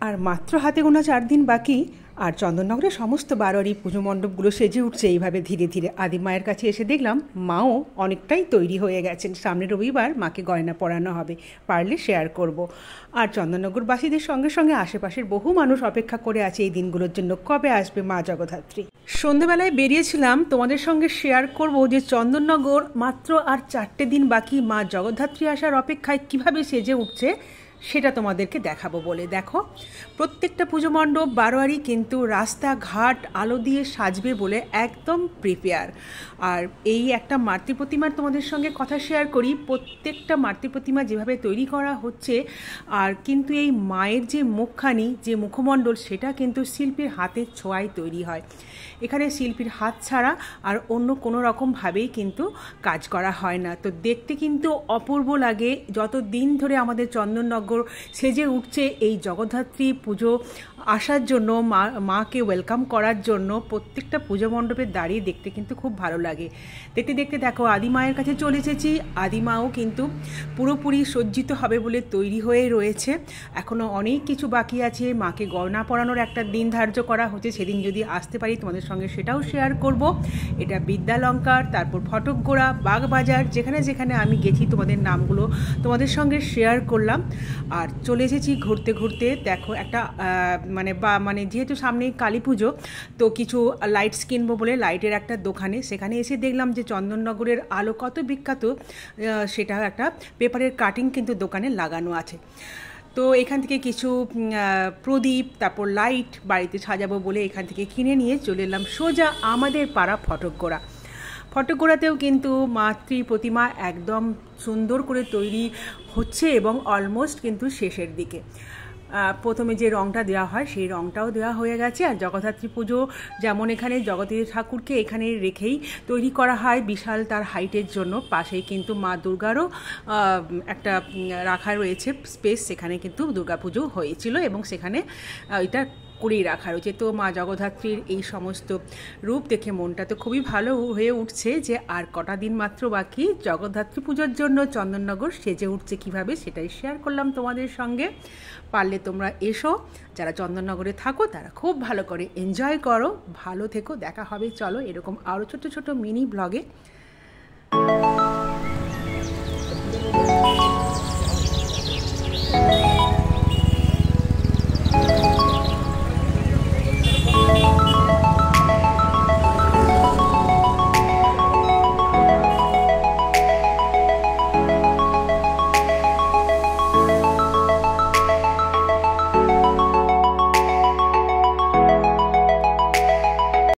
আর মাত্র হাতে গোনা 4 দিন বাকি, আর চন্দননগরের সমস্ত বারোয়ারি পুজো মণ্ডপগুলো সেজে উঠছে এইভাবে ধীরে ধীরে। আদি মায়ের কাছে এসে দেখলাম মাও অনেকটাই তৈরি হয়ে গেছেন। সামনের রবিবার মাকে গয়না পরানো হবে, পারলে শেয়ার করব। আর চন্দননগরবাসীদের সঙ্গে সঙ্গে আশেপাশের বহু মানুষ অপেক্ষা করে আছে এই দিনগুলোর জন্য, কবে আসবে মা জগদ্ধাত্রী। সন্ধেবেলায় বেরিয়েছিলাম তোমাদের সঙ্গে শেয়ার করব যে চন্দননগর মাত্র আর 4টে দিন বাকি মা জগদ্ধাত্রী আসার অপেক্ষায় কিভাবে সেজে উঠছে সেটা তোমাদেরকে দেখাবো বলে। দেখো, প্রত্যেকটা পুজো মণ্ডপ বারোয়ারি কিন্তু রাস্তাঘাট আলো দিয়ে সাজবে বলে একদম প্রিপেয়ার। আর এই একটা মাতৃ প্রতিমার তোমাদের সঙ্গে কথা শেয়ার করি। প্রত্যেকটা মাতৃ প্রতিমা যেভাবে তৈরি করা হচ্ছে, আর কিন্তু এই মায়ের যে মুখখানি, যে মুখমণ্ডল, সেটা কিন্তু শিল্পীর হাতের ছোঁয়ায় তৈরি হয়। এখানে শিল্পীর হাত ছাড়া আর অন্য কোনো রকমভাবেই কিন্তু কাজ করা হয় না। তো দেখতে কিন্তু অপূর্ব লাগে। যত দিন ধরে আমাদের চন্দননগর সেজে উঠছে এই জগদ্ধাত্রী পুজো আসার জন্য, মাকে ওয়েলকাম করার জন্য, প্রত্যেকটা পুজো মণ্ডপে দাঁড়িয়ে দেখতে কিন্তু খুব ভালো লাগে। দেখতে দেখতে দেখো আদি মায়ের কাছে চলে এসেছি। আদি মাও কিন্তু পুরোপুরি সজ্জিত হবে বলে তৈরি হয়ে রয়েছে। এখনও অনেক কিছু বাকি আছে। মাকে গয়না পরানোর একটা দিন ধার্য করা হচ্ছে, সেদিন যদি আসতে পারি তোমাদের সঙ্গে সেটাও শেয়ার করব। এটা বিদ্যালঙ্কার, তারপর ফটকগোড়া, বাগবাজার, যেখানে যেখানে আমি গেছি তোমাদের নামগুলো তোমাদের সঙ্গে শেয়ার করলাম। আর চলে এসেছি ঘুরতে ঘুরতে। দেখো একটা মানে যেহেতু সামনেই কালী পুজো, তো কিছু লাইটস কিনবো বলে লাইটের একটা দোকানে, সেখানে এসে দেখলাম যে চন্দননগরের আলো কত বিখ্যাত, সেটা একটা পেপারের কাটিং কিন্তু দোকানে লাগানো আছে। তো এখান থেকে কিছু প্রদীপ, তারপর লাইট বাড়িতে সাজাবো বলে এখান থেকে কিনে নিয়ে চলে এলাম সোজা আমাদের পাড়া ফটকগোড়া। ফটকগোড়াতেও কিন্তু মাতৃ প্রতিমা একদম সুন্দর করে তৈরি হচ্ছে এবং অলমোস্ট কিন্তু শেষের দিকে। প্রথমে যে রঙটা দেওয়া হয় সেই রঙটাও দেওয়া হয়ে গেছে। আর জগদ্ধাত্রী পুজো যেমন এখানে জগতের ঠাকুরকে এখানে রেখেই তৈরি করা হয় বিশাল তার হাইটের জন্য, পাশেই কিন্তু মা দুর্গারও একটা রাখা রয়েছে স্পেস, সেখানে কিন্তু দুর্গা পুজো হয়েছিল এবং সেখানে এটা করেই রাখা রয়েছে। তো মা জগদ্ধাত্রীর এই সমস্ত রূপ দেখে মনটা তো খুবই ভালো হয়ে উঠছে যে আর কটা দিন মাত্র বাকি জগদ্ধাত্রী পুজোর জন্য চন্দননগর সেজে উঠছে কীভাবে, সেটাই শেয়ার করলাম তোমাদের সঙ্গে। পারলে তোমরা এসো, যারা চন্দননগরে থাকো তারা খুব ভালো করে এনজয় করো। ভালো থেকো, দেখা হবে চলো এরকম আরও ছোট ছোট মিনি ব্লগে।